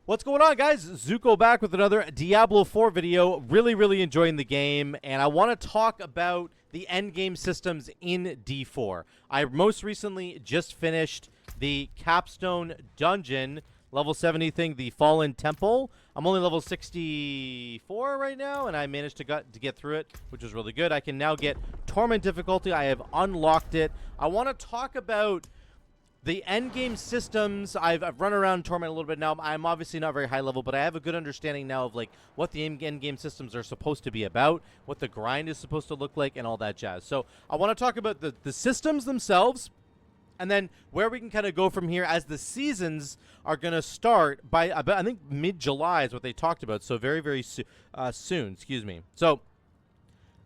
What's going on, guys? Zuko back with another Diablo 4 video. Really enjoying the game, and I want to talk about the endgame systems in D4. I most recently just finished the Capstone dungeon, level 70 thing, the Fallen Temple. I'm only level 64 right now, and I managed to get through it, which was really good. I can now get Torment difficulty. I have unlocked it. I want to talk about the endgame systems. I've run around Torment a little bit now. I'm obviously not very high level, but I have a good understanding now of like what the endgame systems are supposed to be about, what the grind is supposed to look like, and all that jazz. So I want to talk about the systems themselves, and then where we can kind of go from here as the seasons are going to start by about, I think, mid-July is what they talked about. So very soon. Excuse me. So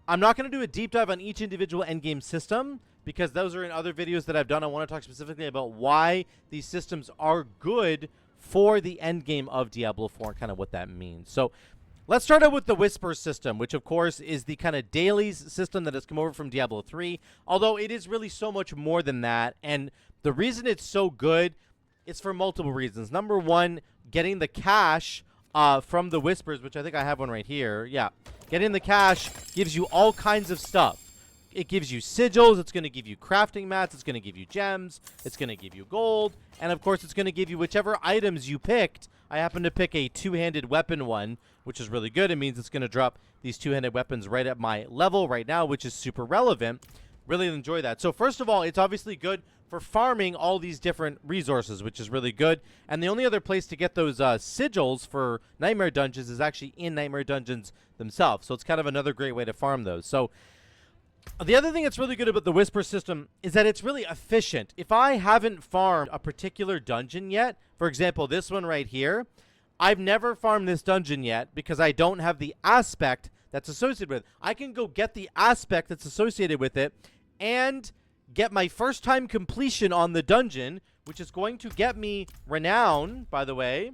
I'm not going to do a deep dive on each individual endgame system, because those are in other videos that I've done. I want to talk specifically about why these systems are good for the end game of Diablo 4 and kind of what that means. So let's start out with the Whisper system, which of course is the kind of dailies system that has come over from Diablo 3, although it is really so much more than that. And the reason it's so good is for multiple reasons. Number one, getting the cash from the Whispers, which I think I have one right here. Yeah, getting the cash gives you all kinds of stuff. It gives you sigils, it's going to give you crafting mats, it's going to give you gems, it's going to give you gold, and of course it's going to give you whichever items you picked. I happen to pick a two-handed weapon one, which is really good. It means it's going to drop these two-handed weapons right at my level right now, which is super relevant. Really enjoy that. So first of all, it's obviously good for farming all these different resources, which is really good. And the only other place to get those sigils for Nightmare Dungeons is actually in Nightmare Dungeons themselves. So it's kind of another great way to farm those. So the other thing that's really good about the Whisper system is that it's really efficient. If I haven't farmed a particular dungeon yet, for example, this one right here, I've never farmed this dungeon yet because I don't have the aspect that's associated with it. I can go get the aspect that's associated with it and get my first time completion on the dungeon, which is going to get me renown, by the way.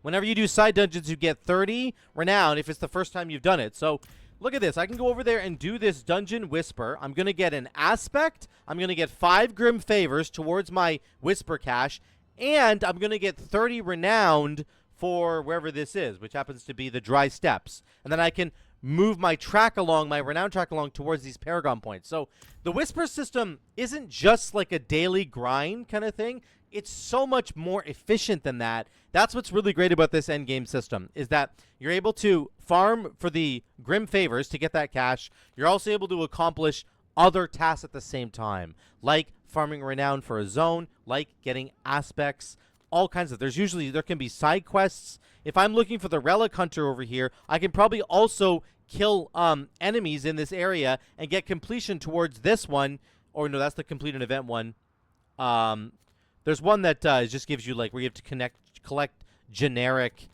Whenever you do side dungeons, you get 30 renown if it's the first time you've done it. So look at this. I can go over there and do this Dungeon Whisper. I'm going to get an aspect. I'm going to get 5 Grim Favors towards my Whisper cache. And I'm going to get 30 renowned for wherever this is, which happens to be the Dry Steppes. And then I can move my track along, my renown track along towards these Paragon points. So the Whisper system isn't just like a daily grind kind of thing. It's so much more efficient than that. That's what's really great about this endgame system, is that you're able to farm for the Grim Favors to get that cash. You're also able to accomplish other tasks at the same time, like farming renown for a zone, like getting aspects, all kinds of. There can be side quests. If I'm looking for the Relic Hunter over here, I can probably also kill enemies in this area and get completion towards this one. Or no, that's the complete an event one. There's one that just gives you, like, where you have to collect generic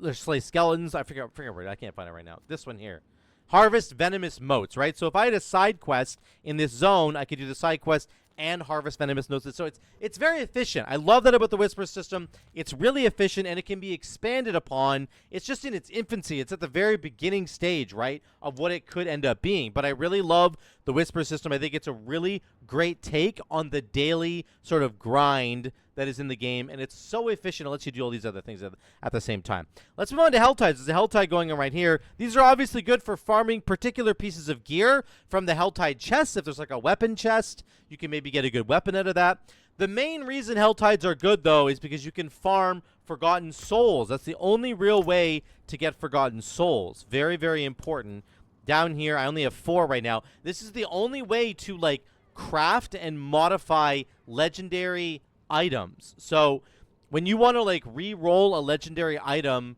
there's slay skeletons. I forget where. I can't find it right now. This one here. Harvest venomous motes, right? So if I had a side quest in this zone, I could do the side quest and harvest venomous motes. So it's very efficient. I love that about the Whisper system. It's really efficient, and it can be expanded upon. It's just in its infancy. It's at the very beginning stage, right, of what it could end up being. But I really love the Whisper system. I think it's a really great take on the daily sort of grind that is in the game, and it's so efficient. It lets you do all these other things at the same time. Let's move on to Helltides. There's a Helltide going on right here. These are obviously good for farming particular pieces of gear from the Helltide chests. If there's like a weapon chest, you can maybe get a good weapon out of that. The main reason Helltides are good, though, is because you can farm Forgotten Souls. That's the only real way to get Forgotten Souls. Very important. Down here, I only have 4 right now. This is the only way to, like, craft and modify legendary items. So when you want to, like, re-roll a legendary item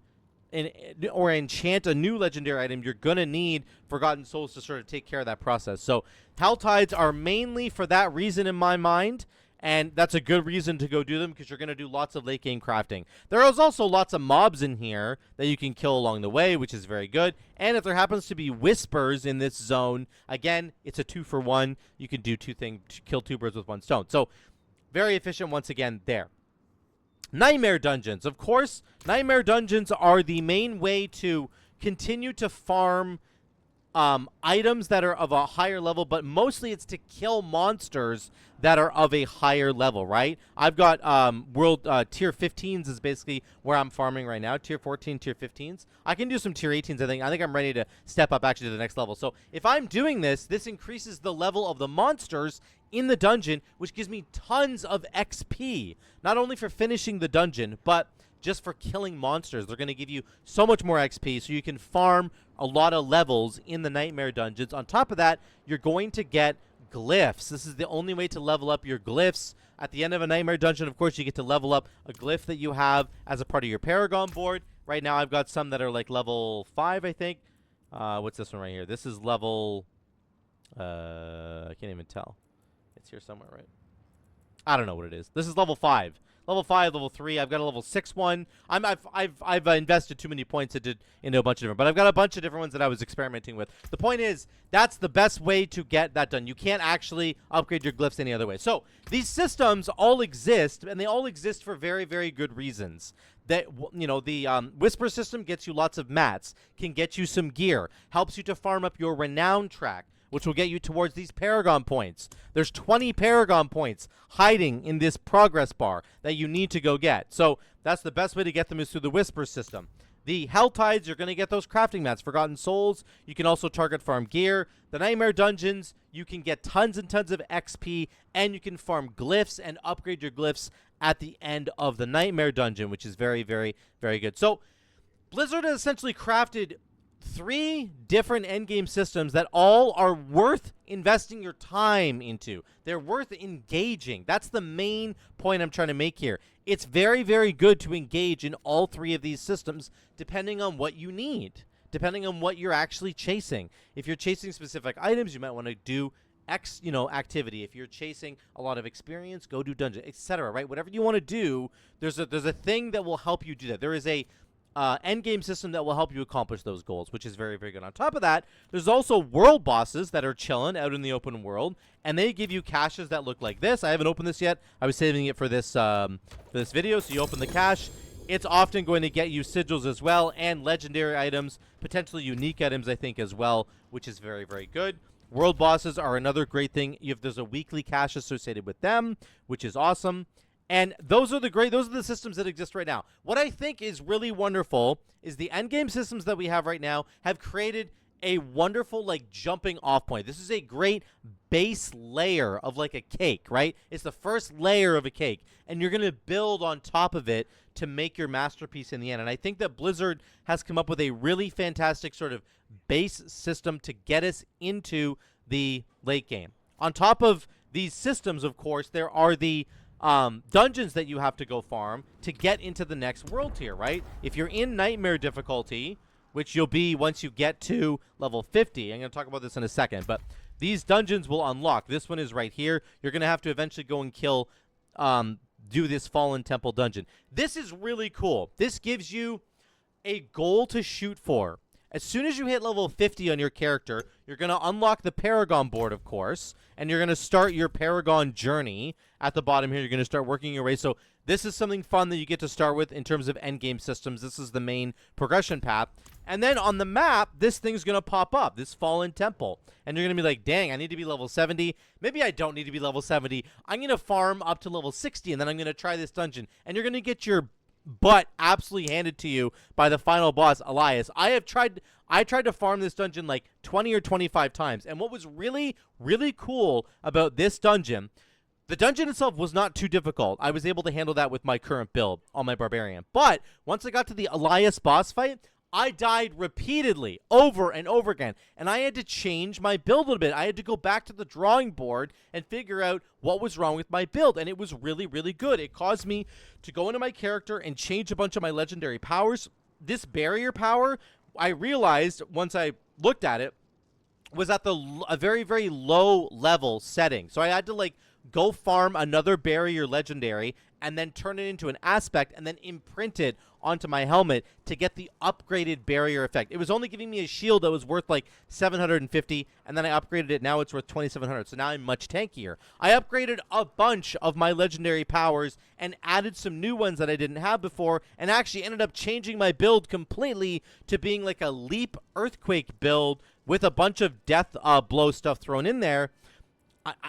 or enchant a new legendary item, you're gonna need Forgotten Souls to sort of take care of that process. So Helltides are mainly for that reason in my mind, and that's a good reason to go do them, because you're gonna do lots of late game crafting. There is also lots of mobs in here that you can kill along the way, which is very good. And if there happens to be Whispers in this zone, again, it's a 2-for-1. You can do kill 2 birds with 1 stone. So very efficient once again there. Nightmare Dungeons. Of course, Nightmare Dungeons are the main way to continue to farm items that are of a higher level, but mostly it's to kill monsters that are of a higher level, right? I've got world tier 15s is basically where I'm farming right now. Tier 14, tier 15s. I can do some tier 18s. I think I'm ready to step up actually to the next level. So if I'm doing this, this increases the level of the monsters in the dungeon, which gives me tons of XP. Not only for finishing the dungeon, but just for killing monsters. They're going to give you so much more XP, so you can farm a lot of levels in the Nightmare dungeons. On top of that, you're going to get glyphs. This is the only way to level up your glyphs. At the end of a Nightmare dungeon, of course, you get to level up a glyph that you have as a part of your Paragon board. Right now, I've got some that are like level 5, I think. What's this one right here? This is level... I can't even tell. It's here somewhere, right? I don't know what it is. This is level 5. Level 5, level 3. I've got a level 6 one. I've invested too many points into a bunch of different, but I've got a bunch of different ones that I was experimenting with. The point is, that's the best way to get that done. You can't actually upgrade your glyphs any other way. So these systems all exist, and they all exist for very, very good reasons. That, you know, the Whisper system gets you lots of mats, can get you some gear, helps you to farm up your renown track, which will get you towards these Paragon points. There's 20 Paragon points hiding in this progress bar that you need to go get. So that's the best way to get them is through the Whisper system. The Helltides, you're going to get those crafting mats, Forgotten Souls. You can also target farm gear. The Nightmare dungeons, you can get tons and tons of XP, and you can farm glyphs and upgrade your glyphs at the end of the Nightmare dungeon, which is very, very, very good. So Blizzard has essentially crafted 3 different endgame systems that all are worth investing your time into. They're worth engaging. That's the main point I'm trying to make here. It's very, very good to engage in all 3 of these systems depending on what you need, depending on what you're actually chasing. If you're chasing specific items, you might want to do X, activity. If you're chasing a lot of experience, go do dungeon, etc., right? Whatever you want to do, there's a thing that will help you do that. There is a endgame system that will help you accomplish those goals, which is very, very good. On top of that, there's also world bosses that are chilling out in the open world, and they give you caches that look like this. I haven't opened this yet. I was saving it for this video, so you open the cache. It's often going to get you sigils as well, and legendary items, potentially unique items, I think, as well, which is very, very good. World bosses are another great thing. There's a weekly cache associated with them, which is awesome. And those are the systems that exist right now. What I think is really wonderful is the endgame systems that we have right now have created a wonderful, jumping off point. This is a great base layer of, a cake, right? It's the first layer of a cake, and you're going to build on top of it to make your masterpiece in the end. And I think that Blizzard has come up with a really fantastic sort of base system to get us into the late game. On top of these systems, of course, there are the dungeons that you have to go farm to get into the next world tier, right? If you're in Nightmare difficulty, which you'll be once you get to level 50, I'm going to talk about this in a second, but these dungeons will unlock. This one is right here. You're going to have to eventually go and do this Fallen Temple dungeon. This is really cool. This gives you a goal to shoot for. As soon as you hit level 50 on your character, you're going to unlock the Paragon board, of course, and you're going to start your Paragon journey at the bottom here. You're going to start working your way. So this is something fun that you get to start with in terms of endgame systems. This is the main progression path. And then on the map, this thing's going to pop up, this Fallen Temple. And you're going to be like, dang, I need to be level 70. Maybe I don't need to be level 70. I'm going to farm up to level 60, and then I'm going to try this dungeon. And you're going to get your butt absolutely handed to you by the final boss, Elias. I tried to farm this dungeon 20 or 25 times, and what was really, really cool about this dungeon, the dungeon itself was not too difficult. I was able to handle that with my current build on my Barbarian. But once I got to the Elias boss fight, I died repeatedly, over and over again, and I had to change my build a little bit. I had to go back to the drawing board and figure out what was wrong with my build, and it was really, really good. It caused me to go into my character and change a bunch of my legendary powers. This barrier power, I realized once I looked at it, was at a very, very low level setting. So I had to go farm another barrier legendary, and then turn it into an aspect, and then imprint it onto my helmet to get the upgraded barrier effect. It was only giving me a shield that was worth like 750, and then I upgraded it. Now it's worth 2,700, so now I'm much tankier. I upgraded a bunch of my legendary powers and added some new ones that I didn't have before, and actually ended up changing my build completely to being like a leap earthquake build with a bunch of death blow stuff thrown in there.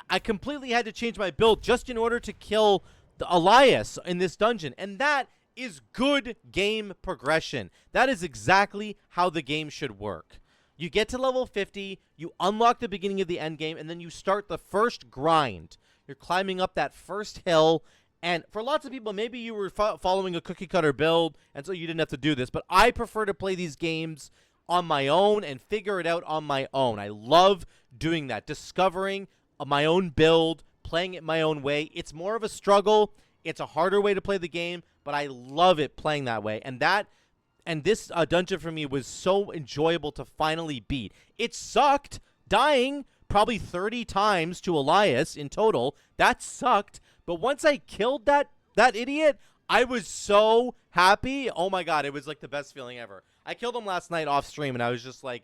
I completely had to change my build just in order to kill the Elias in this dungeon, and that is good game progression. That is exactly how the game should work. You get to level 50, you unlock the beginning of the end game, and then you start the first grind. You're climbing up that first hill, and for lots of people, maybe you were following a cookie-cutter build, and so you didn't have to do this, but I prefer to play these games on my own and figure it out on my own. I love doing that, discovering my own build, playing it my own way. It's more of a struggle. It's a harder way to play the game, but I love it playing that way. And this dungeon for me was so enjoyable to finally beat. It sucked dying probably 30 times to Elias in total. That sucked. But once I killed that idiot, I was so happy. Oh my God, it was like the best feeling ever. I killed him last night off stream, and I was just like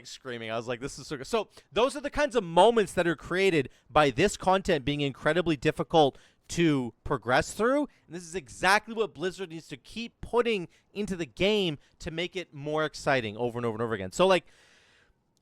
screaming. I was like, this is so good. So those are the kinds of moments that are created by this content being incredibly difficult to progress through. And this is exactly what Blizzard needs to keep putting into the game to make it more exciting over and over and over again. So like,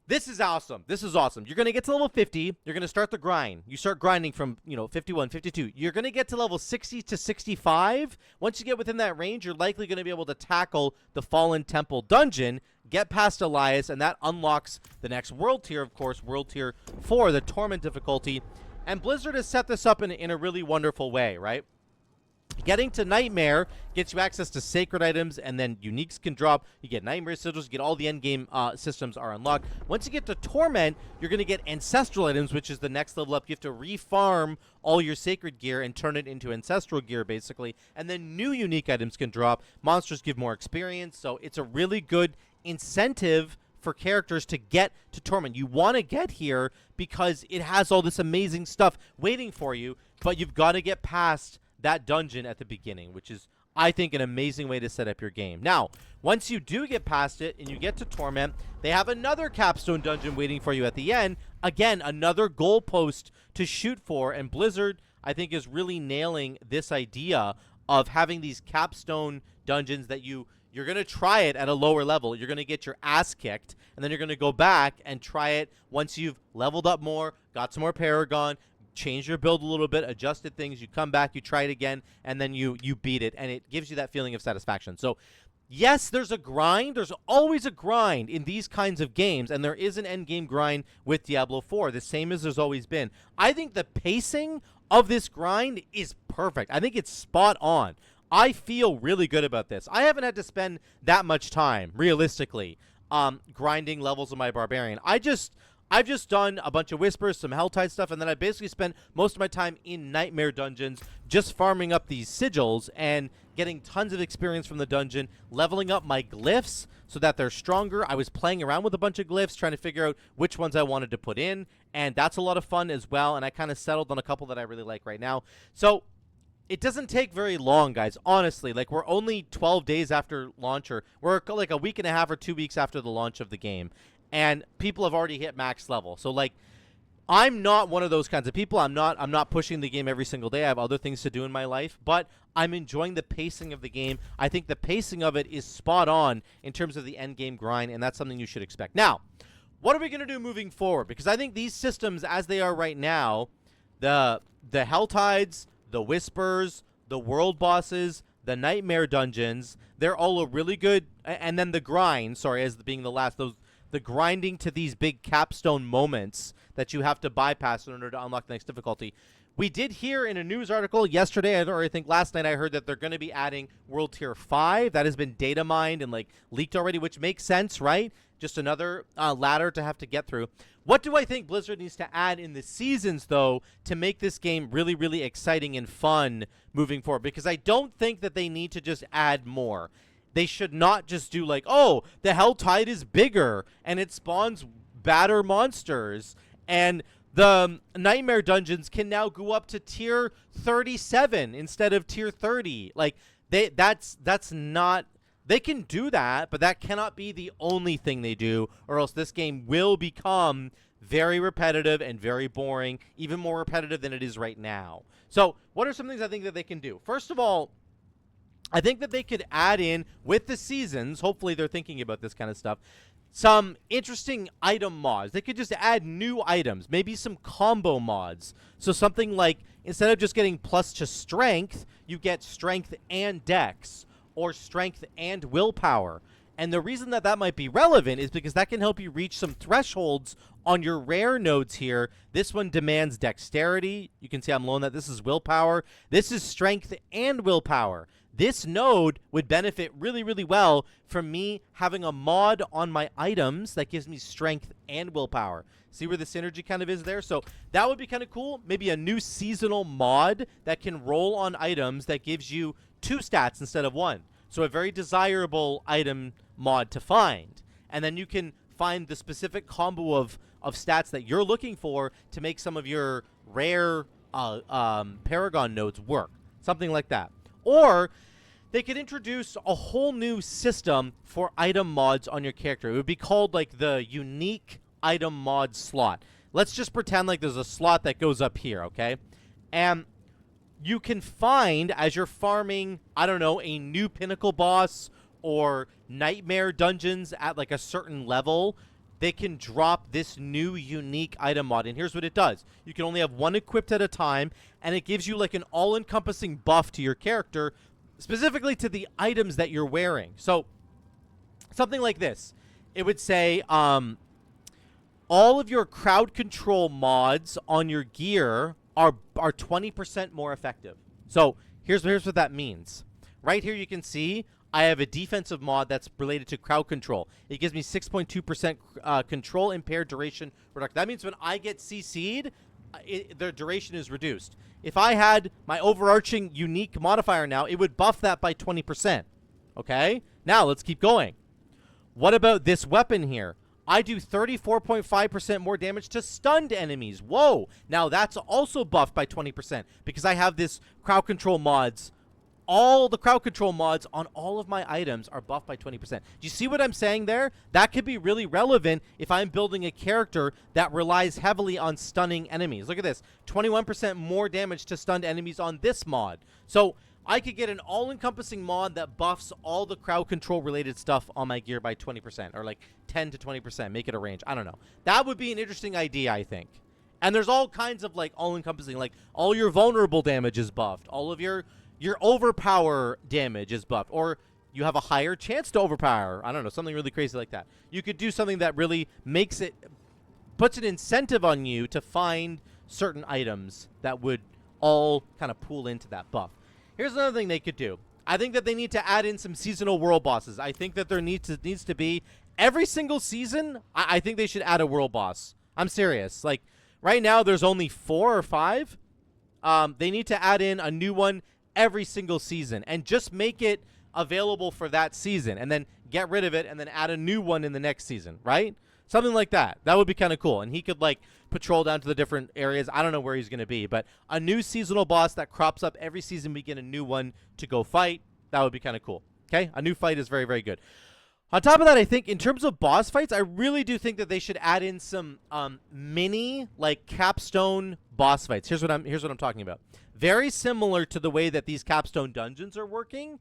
this is awesome. This is awesome. You're going to get to level 50. You're going to start the grind. You start grinding from, 51, 52. You're going to get to level 60 to 65. Once you get within that range, you're likely going to be able to tackle the Fallen Temple dungeon, get past Elias, and that unlocks the next world tier, of course, World Tier 4, the Torment difficulty. And Blizzard has set this up in a really wonderful way, right? Getting to Nightmare gets you access to sacred items, and then uniques can drop. You get Nightmare sigils, you get all the endgame systems are unlocked. Once you get to Torment, you're going to get Ancestral items, which is the next level up. You have to refarm all your sacred gear and turn it into Ancestral gear, basically. And then new unique items can drop. Monsters give more experience, so it's a really good incentive for characters to get to Torment. You want to get here because it has all this amazing stuff waiting for you, but you've got to get past that dungeon at the beginning, which is, I think, an amazing way to set up your game. Now, once you do get past it and you get to Torment, they have another Capstone dungeon waiting for you at the end. Again, another goalpost to shoot for, and Blizzard, I think, is really nailing this idea of having these Capstone dungeons that you're going to try it at a lower level. You're going to get your ass kicked, and then you're going to go back and try it once you've leveled up more, got some more Paragon, change your build a little bit, adjusted things, you come back, you try it again, and then you beat it, and it gives you that feeling of satisfaction. So, yes, there's a grind. There's always a grind in these kinds of games, and there is an endgame grind with Diablo 4, the same as there's always been. I think the pacing of this grind is perfect. I think it's spot on. I feel really good about this. I haven't had to spend that much time, realistically, grinding levels of my Barbarian. I've just done a bunch of Whispers, some Helltide stuff, and then I basically spent most of my time in Nightmare dungeons just farming up these sigils and getting tons of experience from the dungeon, leveling up my glyphs so that they're stronger. I was playing around with a bunch of glyphs, trying to figure out which ones I wanted to put in, and that's a lot of fun as well, and I kind of settled on a couple that I really like right now. So it doesn't take very long, guys, honestly. Like, we're only 12 days after launch, or we're like a week and a half or 2 weeks after the launch of the game. And people have already hit max level. So, like, I'm not one of those kinds of people. I'm not pushing the game every single day. I have other things to do in my life. But I'm enjoying the pacing of the game. I think the pacing of it is spot on in terms of the end game grind, and that's something you should expect. Now, what are we going to do moving forward? Because I think these systems, as they are right now, the Helltides, the Whispers, the World Bosses, the Nightmare dungeons, they're all a really good... And then the grind, sorry, as being the last... The grinding to these big capstone moments that you have to bypass in order to unlock the next difficulty. We did hear in a news article yesterday, or I think last night, I heard that they're going to be adding World Tier 5. That has been data mined and like leaked already, which makes sense, right? Just another ladder to have to get through. What do I think Blizzard needs to add in the seasons, though, to make this game really, really exciting and fun moving forward? Because I don't think that they need to just add more. They should not just do like, oh, the Helltide is bigger and it spawns badder monsters and The Nightmare Dungeons can now go up to tier 37 instead of tier 30. Like, that's not... They can do that, but that cannot be the only thing they do, or else this game will become very repetitive and very boring, even more repetitive than it is right now. So, what are some things I think that they can do? First of all, I think that they could add in, with the seasons, hopefully they're thinking about this kind of stuff, some interesting item mods. They could just add new items, maybe some combo mods. So something like, instead of just getting plus to strength, you get strength and dex, or strength and willpower. And the reason that that might be relevant is because that can help you reach some thresholds on your rare nodes here. This one demands dexterity. You can see I'm low on that. This is willpower. This is strength and willpower. This node would benefit really, really well from me having a mod on my items that gives me strength and willpower. See where the synergy kind of is there? So that would be kind of cool. Maybe a new seasonal mod that can roll on items that gives you 2 stats instead of 1. So a very desirable item mod to find. And then you can find the specific combo of stats that you're looking for to make some of your rare Paragon nodes work. Something like that. Or they could introduce a whole new system for item mods on your character. It would be called like the unique item mod slot. Let's just pretend like there's a slot that goes up here, okay? And you can find, as you're farming, I don't know, a new pinnacle boss or nightmare dungeons at like a certain level, they can drop this new unique item mod. And here's what it does. You can only have one equipped at a time, and it gives you like an all-encompassing buff to your character, specifically to the items that you're wearing. So something like this. It would say all of your crowd control mods on your gear are 20% more effective. So here's what that means. Right here you can see I have a defensive mod that's related to crowd control. It gives me 6.2% control impaired duration reduction. That means when I get CC'd, the duration is reduced. If I had my overarching unique modifier now, it would buff that by 20%. Okay? Now let's keep going. What about this weapon here? I do 34.5% more damage to stunned enemies. Whoa! Now that's also buffed by 20% because I have this crowd control mods. All the crowd control mods on all of my items are buffed by 20%. Do you see what I'm saying there? That could be really relevant if I'm building a character that relies heavily on stunning enemies. Look at this. 21% more damage to stunned enemies on this mod. So I could get an all-encompassing mod that buffs all the crowd control related stuff on my gear by 20%, or like 10 to 20%. Make it a range. I don't know. That would be an interesting idea, I think. And there's all kinds of like all-encompassing, like all your vulnerable damage is buffed. All of your overpower damage is buffed, or you have a higher chance to overpower. I don't know, something really crazy like that. You could do something that really puts an incentive on you to find certain items that would all kind of pool into that buff. Here's another thing they could do. I think that they need to add in some seasonal world bosses. I think that there needs to be every single season. I think they should add a world boss. I'm serious. Like right now, there's only 4 or 5. They need to add in a new one every single season and just make it available for that season and then get rid of it and then add a new one in the next season, right? Something like that. That would be kind of cool. And he could like patrol down to the different areas. I don't know where he's going to be, but a new seasonal boss that crops up every season, we get a new one to go fight. That would be kind of cool. Okay? A new fight is very, very good. On top of that, I think in terms of boss fights, I really do think that they should add in some mini like capstone boss fights. Here's what I'm talking about. Very similar to the way that these capstone dungeons are working,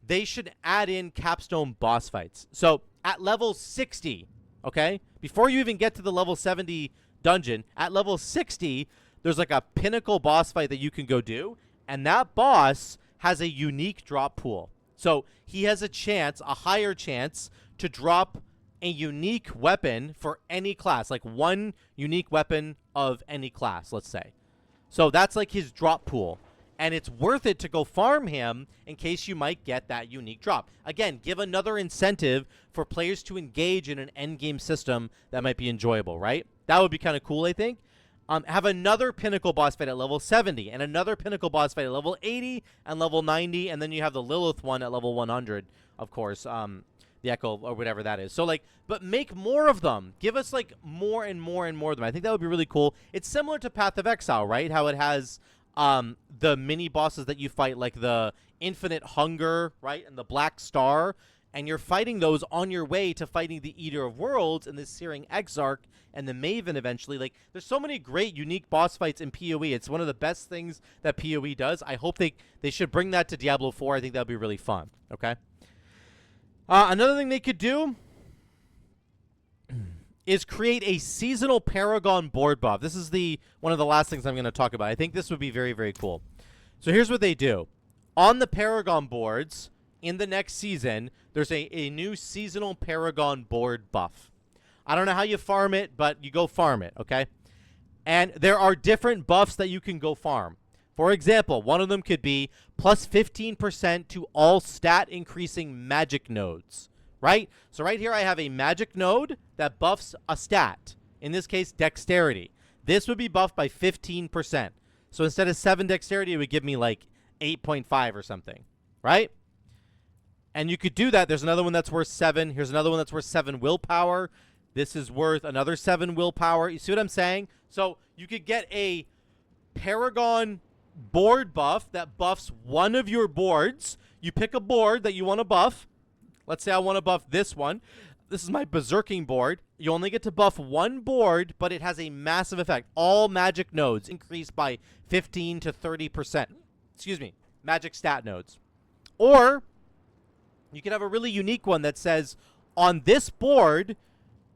they should add in capstone boss fights. So at level 60, okay, before you even get to the level 70 dungeon, at level 60, there's like a pinnacle boss fight that you can go do, and that boss has a unique drop pool. So he has a higher chance to drop a unique weapon for any class, like one unique weapon of any class, let's say. So that's like his drop pool. And it's worth it to go farm him in case you might get that unique drop. Again, give another incentive for players to engage in an endgame system that might be enjoyable, right? That would be kind of cool, I think. Have another pinnacle boss fight at level 70 and another pinnacle boss fight at level 80 and level 90. And then you have the Lilith one at level 100, of course. the Echo or whatever that is. So like, but make more of them. Give us like more and more and more of them. I think that would be really cool. It's similar to Path of Exile, right? How it has the mini bosses that you fight, like the Infinite Hunger, right, and the Black Star, and you're fighting those on your way to fighting the Eater of Worlds and the Searing Exarch and the Maven eventually. Like, there's so many great, unique boss fights in PoE. It's one of the best things that PoE does. I hope they should bring that to Diablo 4. I think that would be really fun, okay? Another thing they could do is create a seasonal Paragon board buff. This is one of the last things I'm going to talk about. I think this would be very, very cool. So here's what they do. On the Paragon boards, in the next season, there's a new seasonal Paragon board buff. I don't know how you farm it, but you go farm it, okay? And there are different buffs that you can go farm. For example, one of them could be plus 15% to all stat increasing magic nodes, right? So right here I have a magic node that buffs a stat. In this case, dexterity. This would be buffed by 15%. So instead of 7 dexterity, it would give me like 8.5 or something, right? And you could do that. There's another one that's worth 7. Here's another one that's worth 7 willpower. This is worth another 7 willpower. You see what I'm saying? So you could get a Paragon board buff that buffs one of your boards. You pick a board that you want to buff. Let's say I want to buff this one. This is my Berserking board. You only get to buff one board, but it has a massive effect. All magic nodes increase by 15 to 30%. Excuse me, magic stat nodes. Or you could have a really unique one that says, on this board,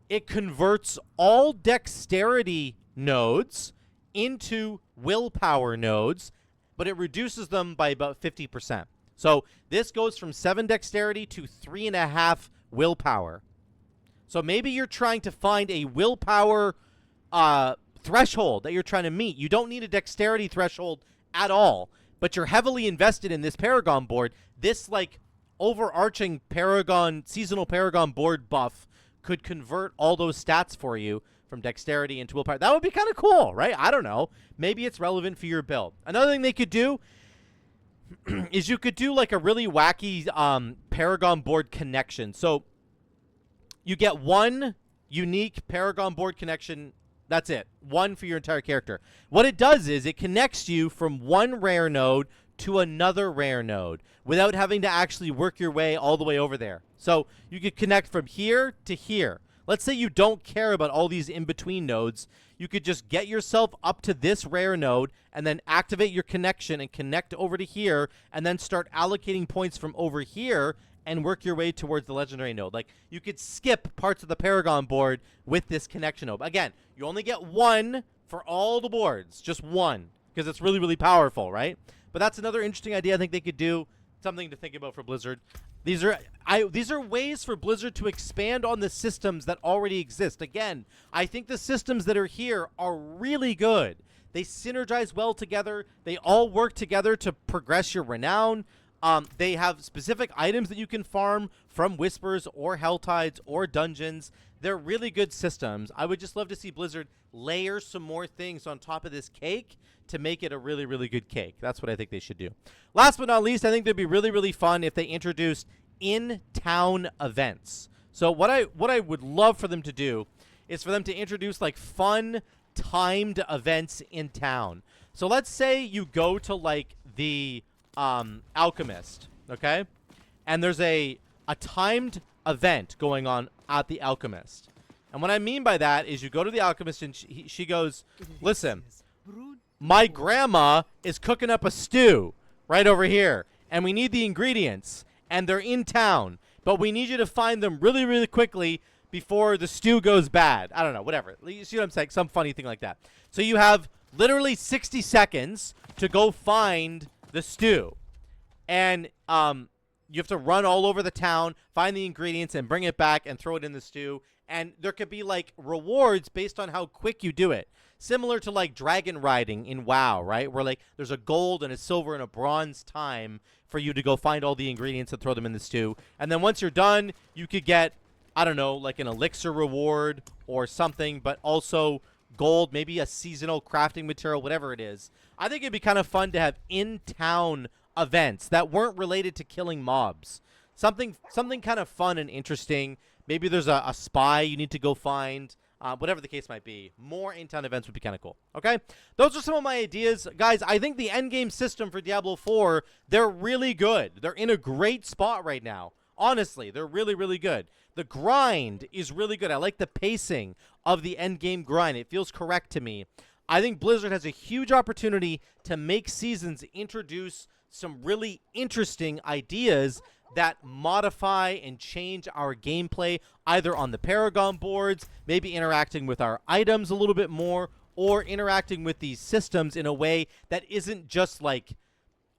it converts all dexterity nodes into willpower nodes, but it reduces them by about 50%. So this goes from 7 dexterity to 3.5 willpower. So maybe you're trying to find a willpower threshold that you're trying to meet. You don't need a dexterity threshold at all, but you're heavily invested in this Paragon board. This like overarching Paragon, seasonal Paragon board buff could convert all those stats for you from dexterity into willpower. That would be kind of cool, right? I don't know. Maybe it's relevant for your build. Another thing they could do is you could do like a really wacky Paragon board connection. So you get one unique Paragon board connection. That's it. One for your entire character. What it does is it connects you from one rare node to another rare node without having to actually work your way all the way over there. So you could connect from here to here. Let's say you don't care about all these in-between nodes. You could just get yourself up to this rare node and then activate your connection and connect over to here and then start allocating points from over here and work your way towards the legendary node. Like, you could skip parts of the Paragon board with this connection node. Again, you only get one for all the boards. Just one, because it's really, really powerful, right? But that's another interesting idea I think they could do. Something to think about for Blizzard. These are ways for Blizzard to expand on the systems that already exist. Again, I think the systems that are here are really good. They synergize well together. They all work together to progress your renown. They have specific items that you can farm from Whispers or Helltides or dungeons. They're really good systems. I would just love to see Blizzard layer some more things on top of this cake to make it a really, really good cake. That's what I think they should do. Last but not least, I think it'd be really, really fun if they introduced in-town events. So what I would love for them to do is for them to introduce like fun timed events in town. So let's say you go to like the Alchemist, okay? And there's a timed event going on at the Alchemist. And what I mean by that is you go to the Alchemist and she goes, listen, my grandma is cooking up a stew right over here, and we need the ingredients, and they're in town, but we need you to find them really, really quickly before the stew goes bad. I don't know, whatever. You see what I'm saying? Some funny thing like that. So you have literally 60 seconds to go find the stew, and you have to run all over the town, find the ingredients, and bring it back and throw it in the stew. And there could be like rewards based on how quick you do it. Similar to like dragon riding in WoW, right? Where like there's a gold and a silver and a bronze time for you to go find all the ingredients and throw them in the stew. And then once you're done, you could get, I don't know, like an elixir reward or something, but also gold, maybe a seasonal crafting material, whatever it is. I think it'd be kind of fun to have in-town events that weren't related to killing mobs. Something kind of fun and interesting. Maybe there's a spy you need to go find. Whatever the case might be, more in-town events would be kind of cool. Okay? Those are some of my ideas. Guys, I think the endgame system for Diablo 4, they're really good. They're in a great spot right now. Honestly, they're really, really good. The grind is really good. I like the pacing of the endgame grind. It feels correct to me. I think Blizzard has a huge opportunity to make Seasons introduce some really interesting ideas that modify and change our gameplay, either on the Paragon boards, maybe interacting with our items a little bit more, or interacting with these systems in a way that isn't just like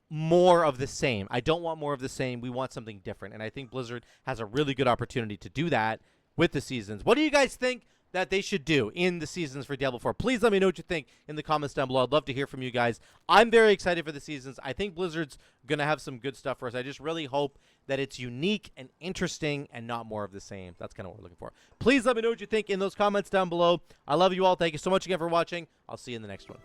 more of the same. I don't want more of the same. We want something different. And I think Blizzard has a really good opportunity to do that with the Seasons. What do you guys think that they should do in the Seasons for Diablo 4? Please let me know what you think in the comments down below. I'd love to hear from you guys. I'm very excited for the Seasons. I think Blizzard's going to have some good stuff for us. I just really hope that it's unique and interesting and not more of the same. That's kind of what we're looking for. Please let me know what you think in those comments down below. I love you all. Thank you so much again for watching. I'll see you in the next one.